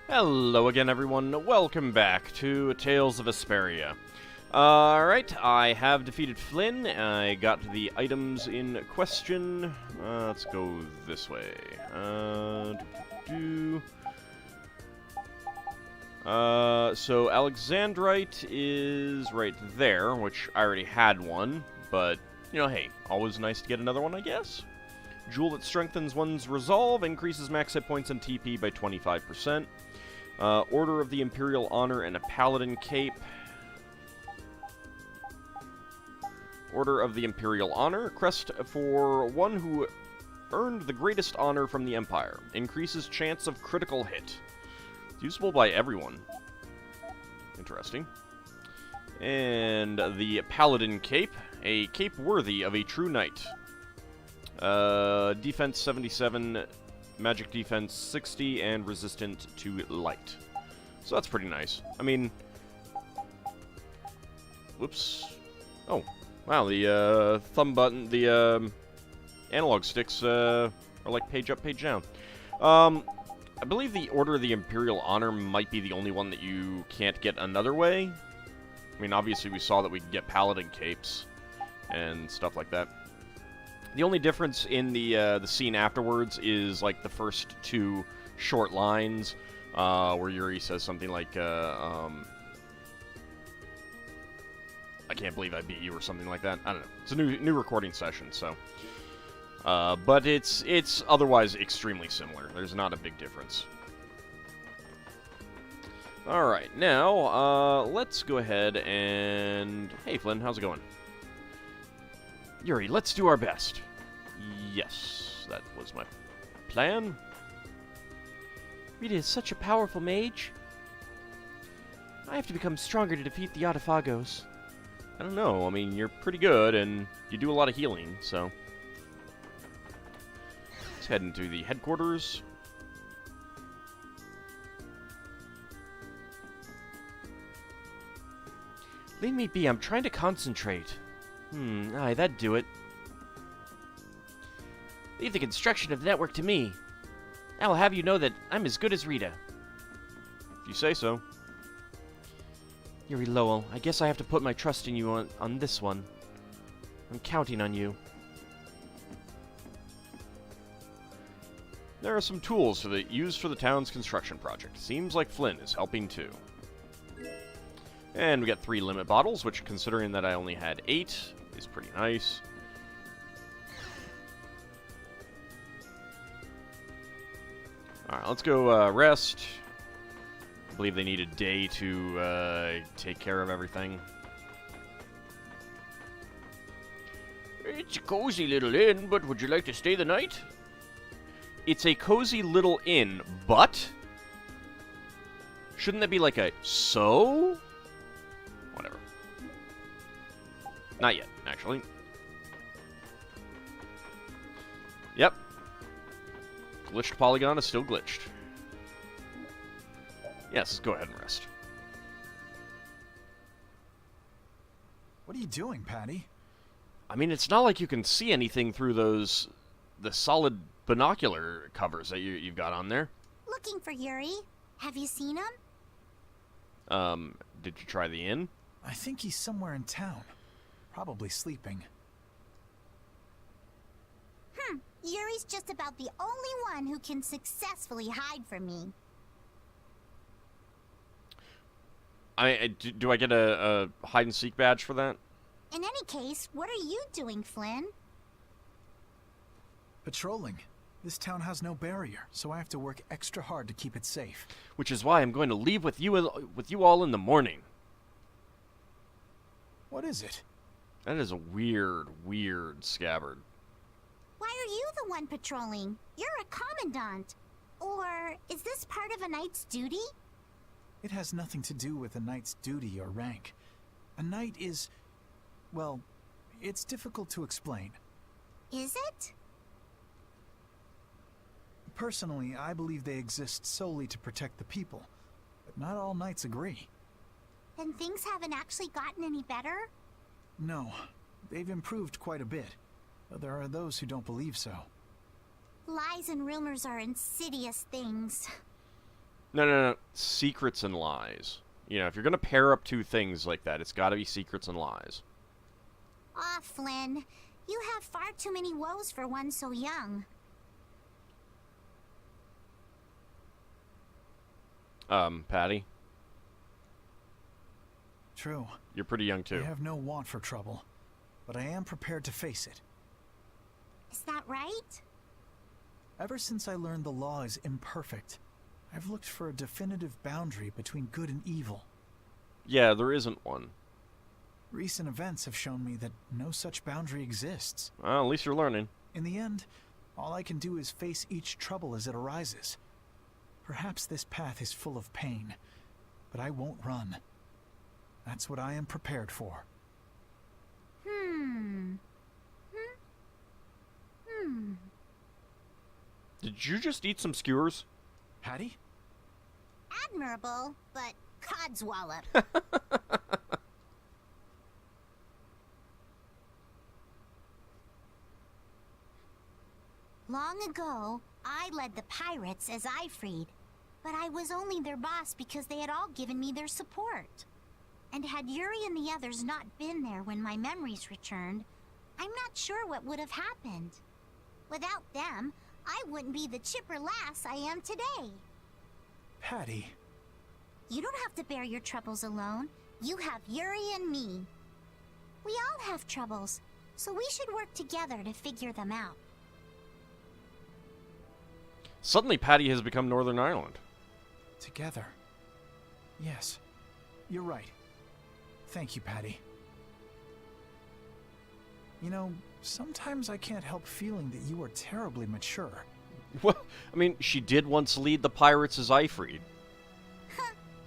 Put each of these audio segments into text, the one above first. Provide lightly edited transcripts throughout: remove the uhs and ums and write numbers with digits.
Hello again, everyone. Welcome back to Tales of Vesperia. Alright, I have defeated Flynn. I got the items in question. Let's go this way. So Alexandrite is right there, which I already had one, but, you know, hey, always nice to get another one, I guess. Jewel that strengthens one's resolve, increases max hit points and TP by 25%. Order of the Imperial Honor and a Paladin Cape. Order of the Imperial Honor, crest for one who earned the greatest honor from the Empire. Increases chance of critical hit. It's usable by everyone. Interesting. And the Paladin Cape, a cape worthy of a true knight. Defense 77, magic defense 60, and resistant to light. So that's pretty nice. I mean... Whoops. Oh, wow, the thumb button, the analog sticks are like page up, page down. I believe the Order of the Imperial Honor might be the only one that you can't get another way. I mean, obviously we saw that we could get Paladin Capes and stuff like that. The only difference in the scene afterwards is, like, the first two short lines, where Yuri says something like, I can't believe I beat you, or something like that. I don't know. It's a new recording session, so. But it's otherwise extremely similar. There's not a big difference. Alright, now, let's go ahead and... Hey, Flynn, how's it going? Yuri, let's do our best. Yes, that was my plan. Rita is such a powerful mage. I have to become stronger to defeat the Otafagos. I don't know, I mean, you're pretty good, and you do a lot of healing, so... Let's head into the headquarters. Leave me be, I'm trying to concentrate. Aye, that'd do it. Leave the construction of the network to me. I will have you know that I'm as good as Rita. If you say so. Yuri Lowell, I guess I have to put my trust in you on this one. I'm counting on you. There are some tools used for the town's construction project. Seems like Flynn is helping too. And we got 3 limit bottles, which, considering that I only had 8, is pretty nice. Alright, let's go rest. I believe they need a day to take care of everything. It's a cozy little inn, but would you like to stay the night? It's a cozy little inn, but... Shouldn't that be like a so? Whatever. Not yet, actually. Yep. Glitched polygon is still glitched. Yes, go ahead and rest. What are you doing, Patty? I mean, it's not like you can see anything through the solid binocular covers that you've got on there. Looking for Yuri. Have you seen him? Did you try the inn? I think he's somewhere in town. Probably sleeping. Yuri's just about the only one who can successfully hide from me. Do I get a hide-and-seek badge for that? In any case, what are you doing, Flynn? Patrolling. This town has no barrier, so I have to work extra hard to keep it safe. Which is why I'm going to leave with you all in the morning. What is it? That is a weird scabbard. Why are you the one patrolling? You're a commandant. Or is this part of a knight's duty? It has nothing to do with a knight's duty or rank. A knight is... well, it's difficult to explain. Is it? Personally, I believe they exist solely to protect the people. But not all knights agree. Then things haven't actually gotten any better? No, they've improved quite a bit. Though there are those who don't believe so. Lies and rumors are insidious things. No. Secrets and lies. You know, if you're gonna pair up two things like that, it's gotta be secrets and lies. Aw, Flynn. You have far too many woes for one so young. Patty, True. you're pretty young I too. have no want for trouble, but I am prepared to face it. Is that right? Ever since I learned the law is imperfect, I've looked for a definitive boundary between good and evil. Yeah, there isn't one. Recent events have shown me that no such boundary exists. Well, at least you're learning. In the end, all I can do is face each trouble as it arises. Perhaps this path is full of pain, but I won't run. That's what I am prepared for. Did you just eat some skewers? Patty? Admirable, but codswallop. Long ago, I led the pirates as I freed, but I was only their boss because they had all given me their support. And had Yuri and the others not been there when my memories returned, I'm not sure what would have happened. Without them, I wouldn't be the chipper lass I am today. Patty. You don't have to bear your troubles alone. You have Yuri and me. We all have troubles, so we should work together to figure them out. Suddenly, Patty has become Northern Ireland. Together. Yes, you're right. Thank you, Patty. You know, sometimes I can't help feeling that you are terribly mature. Well, I mean, she did once lead the pirates as I freed.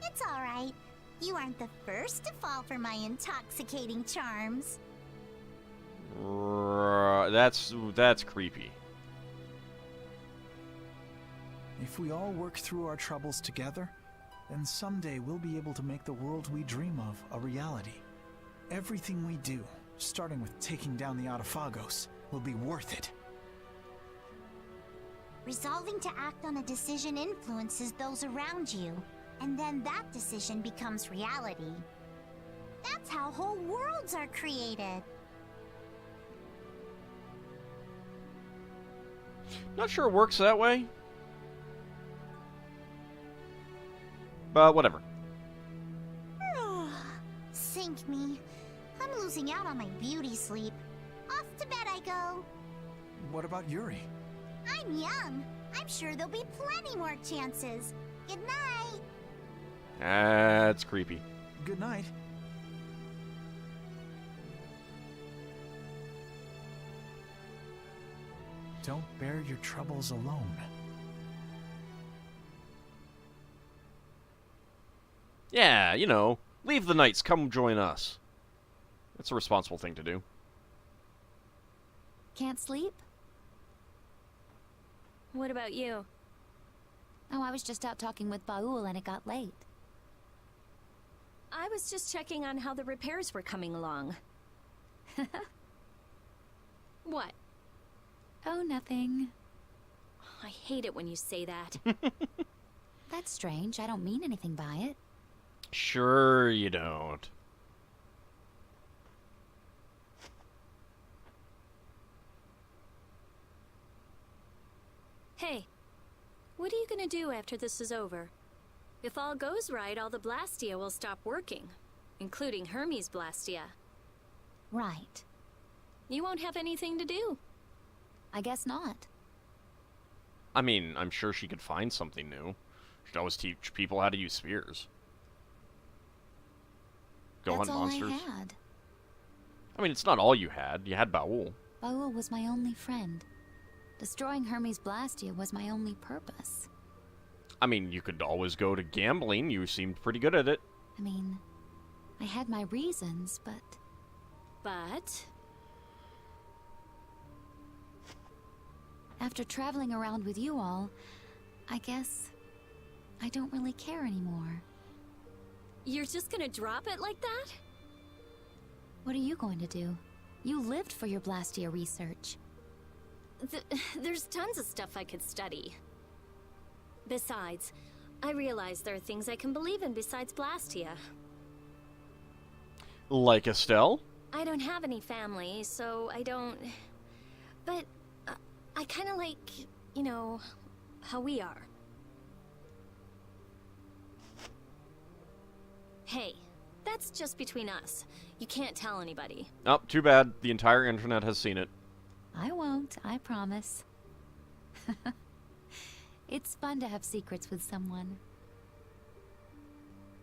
It's all right. You aren't the first to fall for my intoxicating charms. That's creepy. If we all work through our troubles together, then someday we'll be able to make the world we dream of a reality. Everything we do, starting with taking down the Autophagos, will be worth it. Resolving to act on a decision influences those around you, and then that decision becomes reality. That's how whole worlds are created. Not sure it works that way. But whatever. Sink me. I'm losing out on my beauty sleep. Off to bed I go. What about Yuri? I'm young. I'm sure there'll be plenty more chances. Good night. That's creepy. Good night. Don't bear your troubles alone. Yeah, you know, leave the knights, come join us. That's a responsible thing to do. Can't sleep? What about you? Oh, I was just out talking with Baul and it got late. I was just checking on how the repairs were coming along. What? Oh, nothing. I hate it when you say that. That's strange. I don't mean anything by it. Sure you don't. Hey, what are you gonna do after this is over? If all goes right, all the Blastia will stop working, including Hermes' Blastia. Right. You won't have anything to do. I guess not. I mean, I'm sure she could find something new. She'd always teach people how to use spears. Go That's hunt all monsters. I had. I mean, it's not all you had. You had Baul. Baul was my only friend. Destroying Hermes' Blastia was my only purpose. I mean, you could always go to gambling. You seemed pretty good at it. I mean, I had my reasons, but... But... after traveling around with you all, I guess I don't really care anymore. You're just gonna drop it like that? What are you going to do? You lived for your Blastia research. There's tons of stuff I could study. Besides, I realize there are things I can believe in besides Blastia. Like Estelle? I don't have any family, so I don't... But I kind of like, you know, how we are. Hey, that's just between us. You can't tell anybody. Oh, too bad. The entire internet has seen it. I won't, I promise. It's fun to have secrets with someone.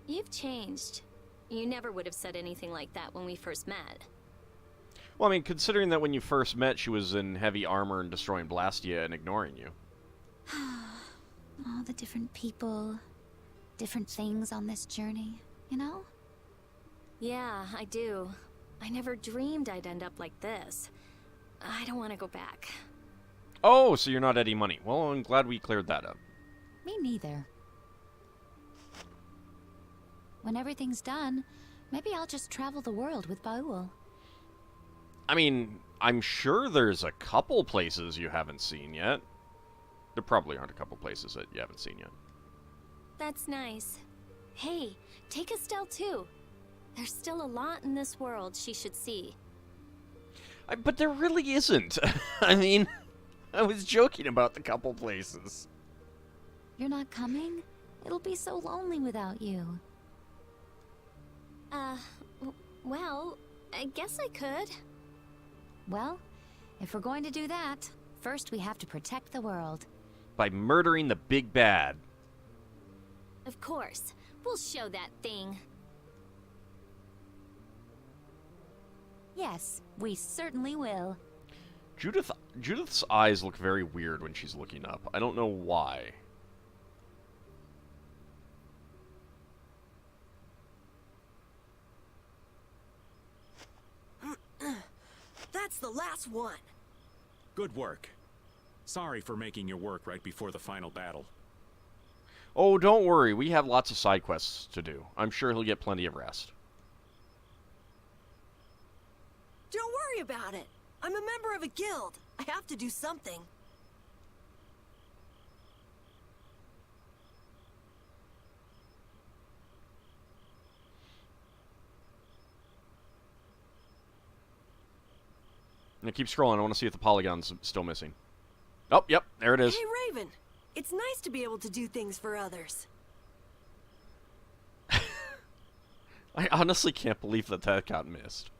You've changed. You never would have said anything like that when we first met. Well, I mean, considering that when you first met, she was in heavy armor and destroying Blastia and ignoring you. All the different people, different things on this journey, you know? Yeah, I do. I never dreamed I'd end up like this. I don't want to go back. Oh, so you're not Eddie Money. Well, I'm glad we cleared that up. Me neither. When everything's done, maybe I'll just travel the world with Baul. I mean, I'm sure there's a couple places you haven't seen yet. There probably aren't a couple places that you haven't seen yet. That's nice. Hey, take Estelle too. There's still a lot in this world she should see. But there really isn't. I mean, I was joking about the couple places. You're not coming? It'll be so lonely without you. Well, I guess I could. Well, if we're going to do that, first we have to protect the world. By murdering the big bad. Of course. We'll show that thing. Yes, we certainly will. Judith's eyes look very weird when she's looking up. I don't know why. That's the last one. Good work. Sorry for making your work right before the final battle. Oh, don't worry. We have lots of side quests to do. I'm sure he'll get plenty of rest. Don't worry about it. I'm a member of a guild. I have to do something. Now keep scrolling. I want to see if the polygon's still missing. Oh, yep. There it is. Hey, Raven. It's nice to be able to do things for others. I honestly can't believe that that got missed.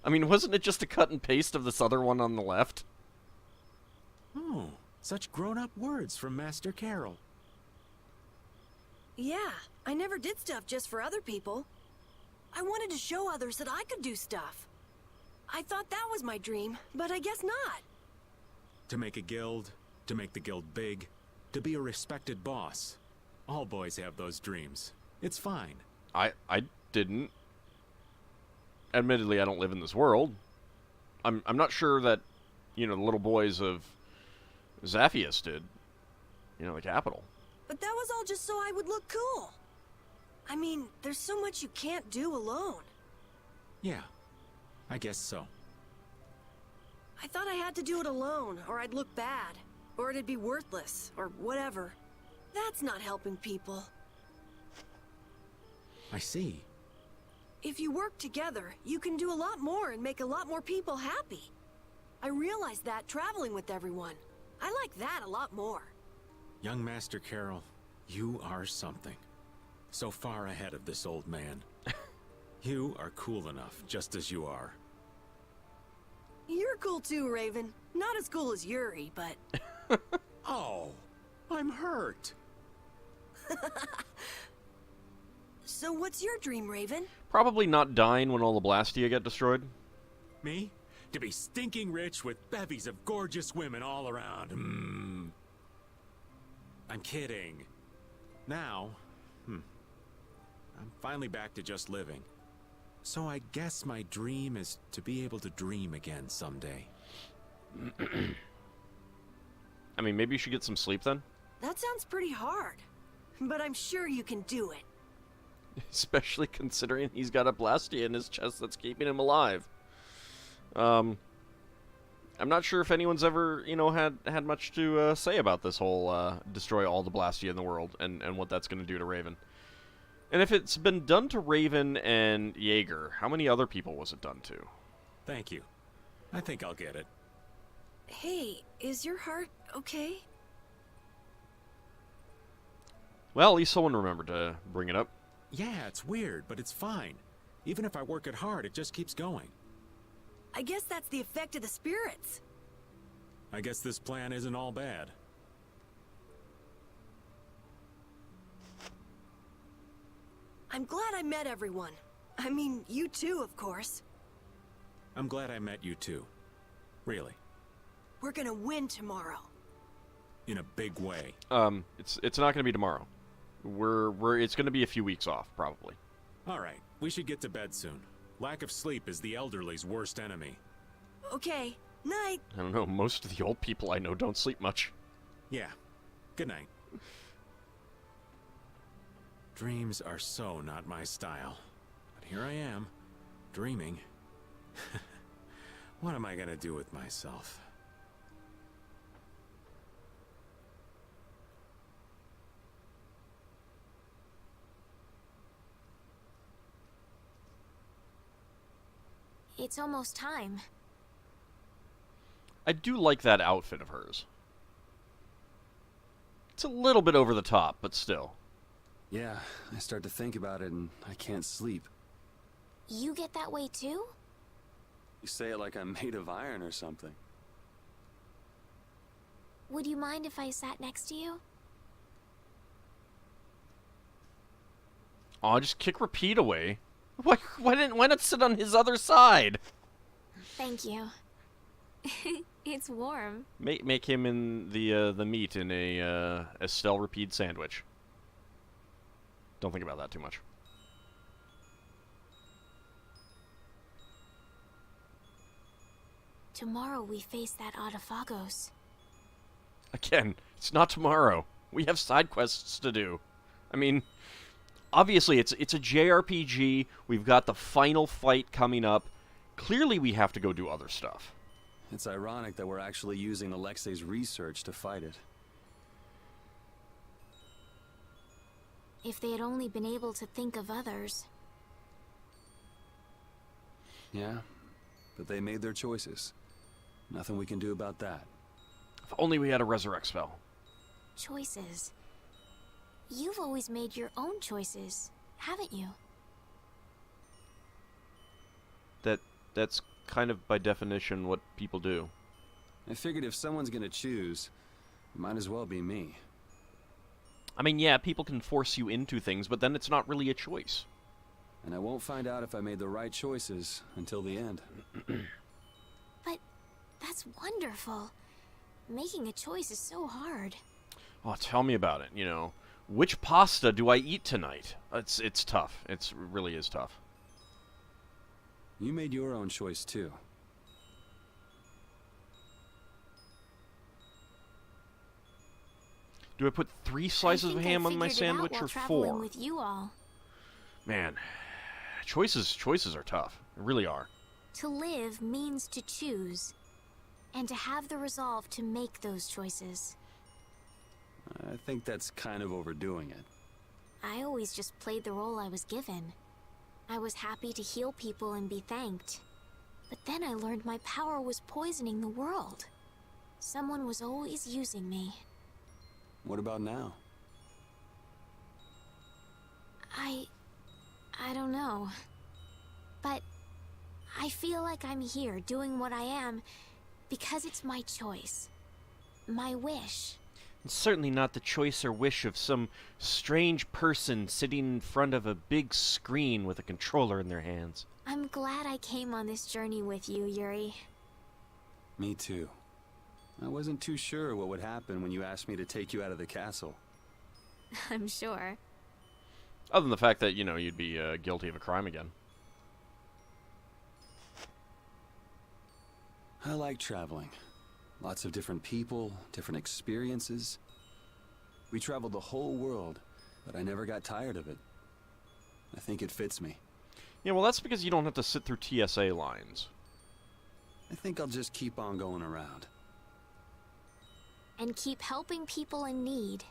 I mean, wasn't it just a cut and paste of this other one on the left? Oh, such grown-up words from Master Carol. Yeah, I never did stuff just for other people. I wanted to show others that I could do stuff. I thought that was my dream, but I guess not. To make a guild, to make the guild big, to be a respected boss. All boys have those dreams. It's fine. I didn't. Admittedly, I don't live in this world. I'm not sure that, you know, the little boys of Zaphius did. You know, the capital. But that was all just so I would look cool. I mean, there's so much you can't do alone. Yeah, I guess so. I thought I had to do it alone, or I'd look bad. Or it'd be worthless, or whatever. That's not helping people. I see. If you work together, you can do a lot more and make a lot more people happy. I realized that traveling with everyone. I like that a lot more. Young Master Carol, you are something. So far ahead of this old man. You are cool enough, just as you are. You're cool too, Raven. Not as cool as Yuri, but... Oh, I'm hurt. So what's your dream, Raven? Probably not dying when all the Blastia get destroyed. Me? To be stinking rich with bevies of gorgeous women all around. I'm kidding. Now, I'm finally back to just living. So I guess my dream is to be able to dream again someday. I mean, maybe you should get some sleep then? That sounds pretty hard. But I'm sure you can do it. Especially considering he's got a Blastia in his chest that's keeping him alive. I I'm not sure if anyone's ever, had much to say about this whole destroy all the Blastia in the world and what that's going to do to Raven. And if it's been done to Raven and Jaeger, how many other people was it done to? Thank you. I think I'll get it. Hey, is your heart okay? Well, at least someone remembered to bring it up. Yeah, it's weird, but it's fine. Even if I work it hard, it just keeps going. I guess that's the effect of the spirits. I guess this plan isn't all bad. I'm glad I met everyone. I mean, you too, of course. I'm glad I met you too. Really. We're gonna win tomorrow. In a big way. It's not going to be tomorrow. It's going to be a few weeks off, probably. All right, we should get to bed soon. Lack of sleep is the elderly's worst enemy. Okay, night. I don't know, most of the old people I know don't sleep much. Yeah, good night. Dreams are so not my style. But here I am, dreaming. What am I gonna do with myself? It's almost time. I do like that outfit of hers. It's a little bit over the top, but still. Yeah, I start to think about it and I can't sleep. You get that way too? You say it like I'm made of iron or something. Would you mind if I sat next to you? Aw, just kick repeat away. Why not sit on his other side? Thank you. It's warm. Make him in the meat in a Estelle Repeat sandwich. Don't think about that too much. Tomorrow we face that Autophagos. Again, it's not tomorrow. We have side quests to do. I mean, obviously it's a JRPG. We've got the final fight coming up. Clearly we have to go do other stuff. It's ironic that we're actually using Alexei's research to fight it. If they had only been able to think of others. Yeah, but they made their choices. Nothing we can do about that. If only we had a resurrect spell. Choices. You've always made your own choices, haven't you? That's kind of by definition what people do. I figured if someone's gonna choose, it might as well be me. I mean, yeah, people can force you into things, but then it's not really a choice. And I won't find out if I made the right choices until the end. But that's wonderful. Making a choice is so hard. Oh, tell me about it, Which pasta do I eat tonight? It's tough. It really is tough. You made your own choice, too. Do I put 3 slices of ham on my sandwich or 4? With you all. Man, choices are tough. They really are. To live means to choose, and to have the resolve to make those choices. I think that's kind of overdoing it. I always just played the role I was given. I was happy to heal people and be thanked. But then I learned my power was poisoning the world. Someone was always using me. What about now? I don't know. But I feel like I'm here doing what I am because it's my choice. My wish. It's certainly not the choice or wish of some strange person sitting in front of a big screen with a controller in their hands. I'm glad I came on this journey with you, Yuri. Me too. I wasn't too sure what would happen when you asked me to take you out of the castle. I'm sure. Other than the fact that, you'd be guilty of a crime again. I like traveling. Lots of different people, different experiences. We traveled the whole world, but I never got tired of it. I think it fits me. Yeah, well, that's because you don't have to sit through TSA lines. I think I'll just keep on going around. And keep helping people in need.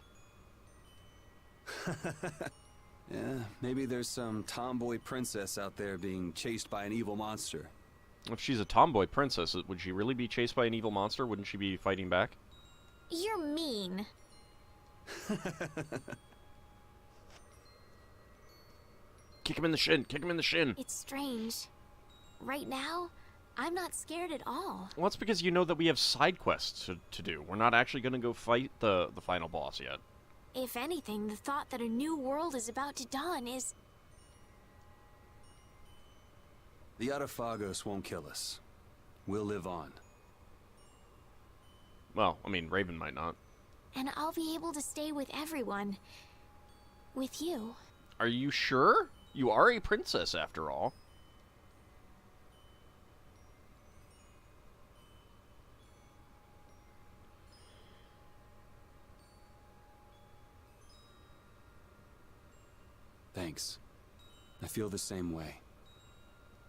Yeah, maybe there's some tomboy princess out there being chased by an evil monster. If she's a tomboy princess, would she really be chased by an evil monster? Wouldn't she be fighting back? You're mean. Kick him in the shin! Kick him in the shin! It's strange. Right now, I'm not scared at all. Well, that's because you know that we have side quests to do. We're not actually going to go fight the final boss yet. If anything, the thought that a new world is about to dawn is... The Autophagos won't kill us. We'll live on. Well, I mean, Raven might not. And I'll be able to stay with everyone. With you. Are you sure? You are a princess, after all. Thanks. I feel the same way.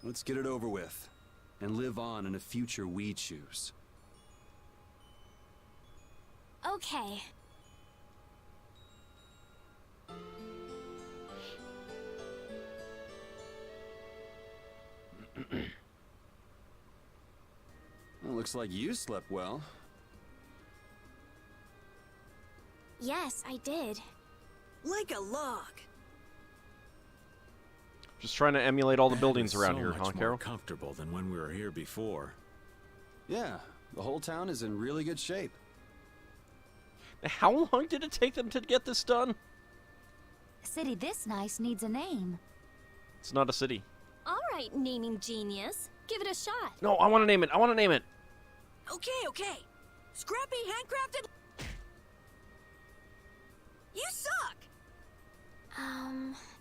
Let's get it over with, and live on in a future we choose. Okay. Well, looks like you slept well. Yes, I did. Like a log. Just trying to emulate all the That buildings is around so here, much huh, more Carol? comfortable than when we were here before. Yeah, the whole town is in really good shape. How long did it take them to get this done? A city this nice needs a name. It's not a city. All right, naming genius. Give it a shot. No, I want to name it. I want to name it. Okay. Scrappy handcrafted... You suck!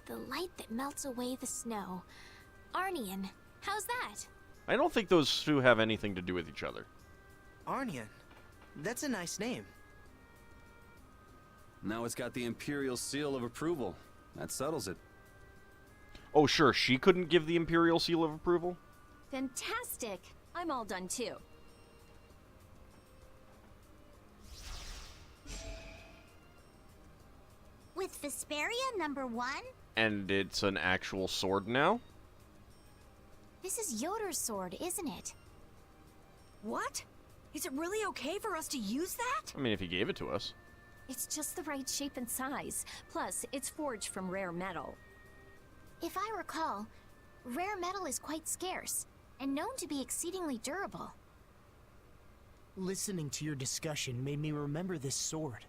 The light that melts away the snow. Arnian, how's that? I don't think those two have anything to do with each other. Arnian. That's a nice name. Now it's got the Imperial seal of approval. That settles it. Oh, sure, she couldn't give the Imperial seal of approval? Fantastic. I'm all done too. With Vesperia #1? And it's an actual sword now? This is Yoder's sword, isn't it? What? Is it really okay for us to use that? I mean, if he gave it to us. It's just the right shape and size. Plus, it's forged from rare metal. If I recall, rare metal is quite scarce, and known to be exceedingly durable. Listening to your discussion made me remember this sword.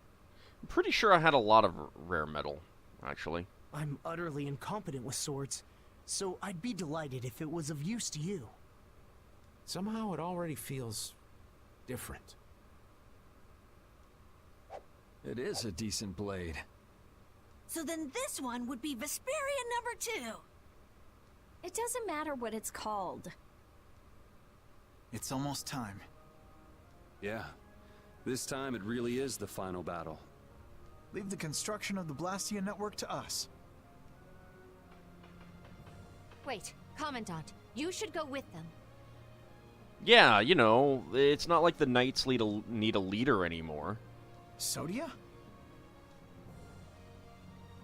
I'm pretty sure I had a lot of rare metal, actually. I'm utterly incompetent with swords, so I'd be delighted if it was of use to you. Somehow it already feels different. It is a decent blade. So then this one would be Vesperia #2. It doesn't matter what it's called. It's almost time. Yeah. This time it really is the final battle. Leave the construction of the Blastia network to us. Wait, Commandant, you should go with them. Yeah, you know, it's not like the Knights need a leader anymore. Sodia?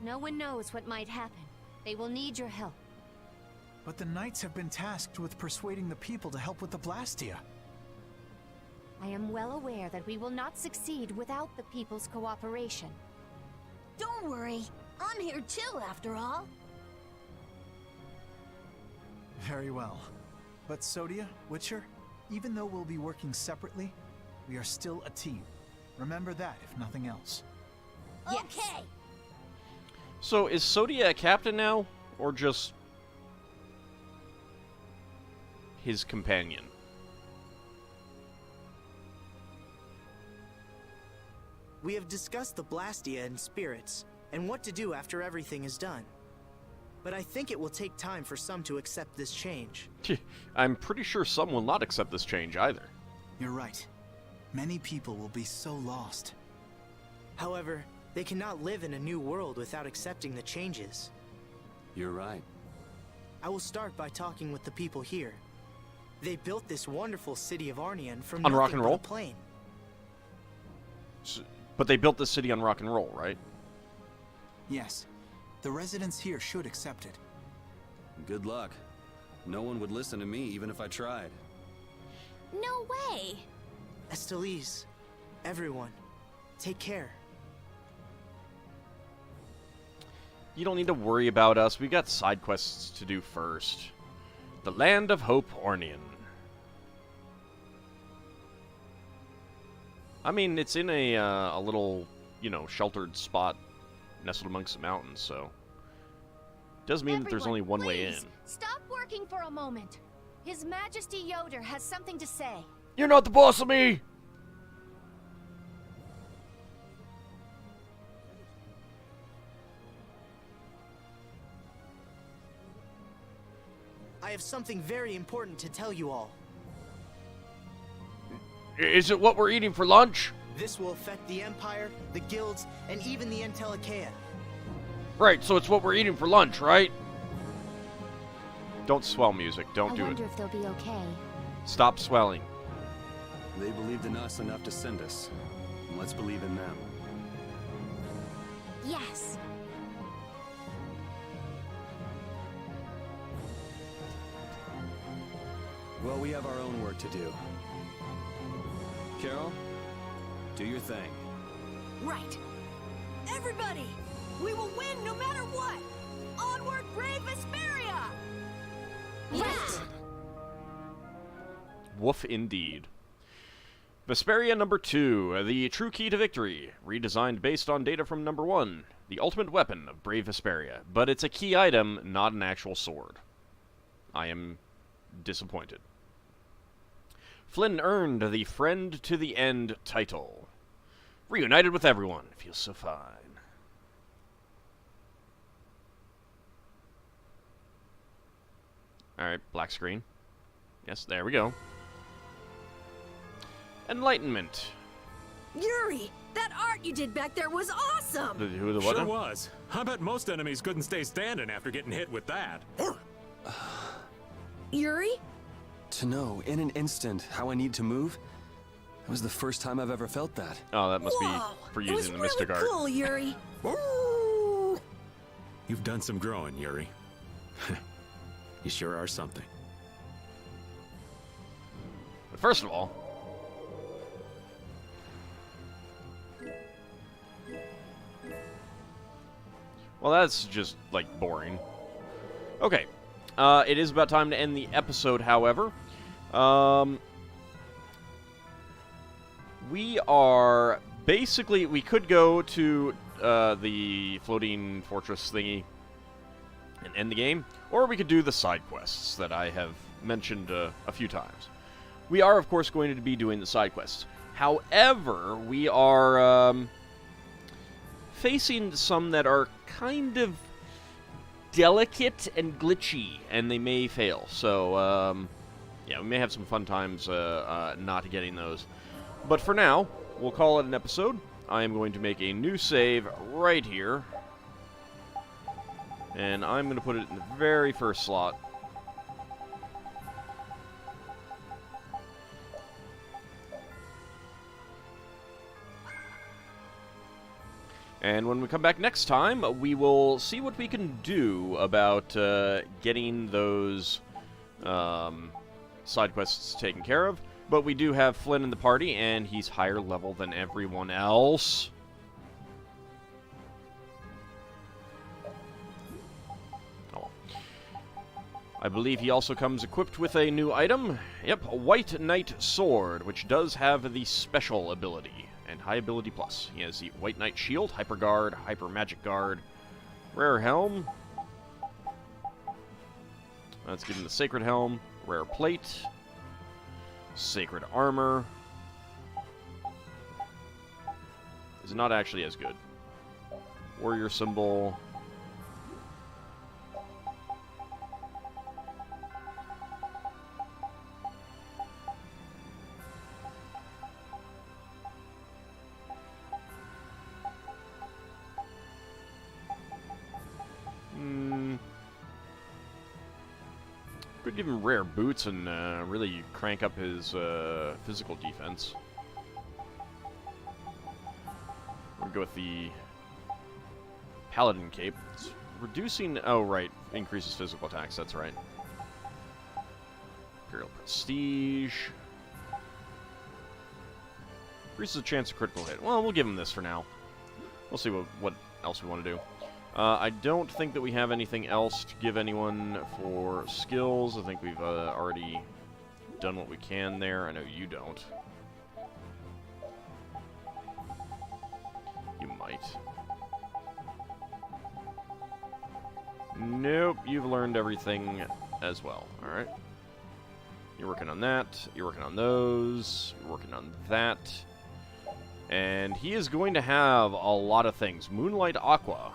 No one knows what might happen. They will need your help. But the Knights have been tasked with persuading the people to help with the Blastia. I am well aware that we will not succeed without the people's cooperation. Don't worry. I'm here too, after all. Very well. But Sodia, Witcher, even though we'll be working separately, we are still a team. Remember that, if nothing else. Okay. So, is Sodia a captain now? Or just his companion? We have discussed the Blastia and spirits, and what to do after everything is done. But I think it will take time for some to accept this change. I'm pretty sure some will not accept this change either. You're right. Many people will be so lost. However, they cannot live in a new world without accepting the changes. You're right. I will start by talking with the people here. They built this wonderful city of Arnian from On nothing rock and but roll? a plain. But they built this city on rock and roll, right? Yes. The residents here should accept it. Good luck. No one would listen to me even if I tried. No way! Estelise, everyone, take care. You don't need to worry about us. We've got side quests to do first. The Land of Hope, Ornian. I mean, it's in a little, you know, sheltered spot nestled amongst the mountains, so... Does mean that there's only one way in. Stop working for a moment. His Majesty Yoder has something to say. You're not the boss of me! I have something very important to tell you all. Is it what we're eating for lunch? This will affect the Empire, the guilds, and even the Entelekea. Right, so it's what we're eating for lunch, right? Don't swell music. Don't do I it. wonder if they'll be okay. Stop swelling. They believed in us enough to send us. Let's believe in them. Yes. Well, we have our own work to do. Carol, do your thing. Right. Everybody! We will win no matter what! Onward, brave Vesperia! Right. Woof indeed. Vesperia number 2, the true key to victory, redesigned based on data from number 1, the ultimate weapon of brave Vesperia, but it's a key item, not an actual sword. I am disappointed. Flynn earned the Friend to the End title. Reunited with everyone, feels so fine. Alright, black screen. Yes, there we go. Enlightenment. Yuri, that art you did back there was awesome! Who the what? Sure was. I bet most enemies couldn't stay standing after getting hit with that. Yuri? To know, in an instant, how I need to move, that was the first time I've ever felt that. Oh, that must Whoa, be for that was using the really Mystic Art. cool, Yuri. You've done some growing, Yuri. You sure are something. But first of all... Well, that's just, like, boring. Okay. It is about time to end the episode, however. We are... Basically, we could go to the floating fortress thingy and end the game, or we could do the side quests that I have mentioned a few times. We are, of course, going to be doing the side quests. However, we are facing some that are kind of delicate and glitchy, and they may fail. So, yeah, we may have some fun times not getting those. But for now, we'll call it an episode. I am going to make a new save right here. And I'm going to put it in the very first slot. And when we come back next time, we will see what we can do about getting those side quests taken care of. But we do have Flynn in the party, and he's higher level than everyone else. Oh. I believe he also comes equipped with a new item. Yep, a White Knight Sword, which does have the special ability. And high ability plus. He has the White Knight Shield, Hyper Guard, Hyper Magic Guard, Rare Helm. Let's give him the Sacred Helm, Rare Plate, Sacred Armor. Is not actually as good. Warrior Symbol. Could Give him rare boots and really crank up his physical defense. We'll go with the Paladin Cape. It's reducing... Oh, right. Increases physical attacks. That's right. Imperial Prestige. Increases the chance of critical hit. Well, we'll give him this for now. We'll see what else we want to do. I don't think that we have anything else to give anyone for skills. I think we've already done what we can there. I know you don't. You might. Nope, you've learned everything as well. Alright. You're working on that. You're working on those. You're working on that. And he is going to have a lot of things. Moonlight Aqua.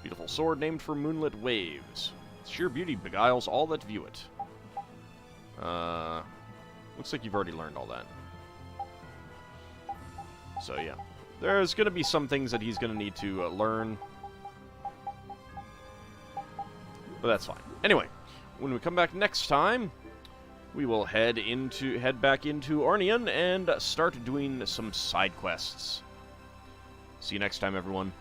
Beautiful sword named for moonlit waves. Its sheer beauty beguiles all that view it. Looks like you've already learned all that. So yeah. There's going to be some things that he's going to need to learn. But that's fine. Anyway, when we come back next time, we will head back into Ornian and start doing some side quests. See you next time, everyone.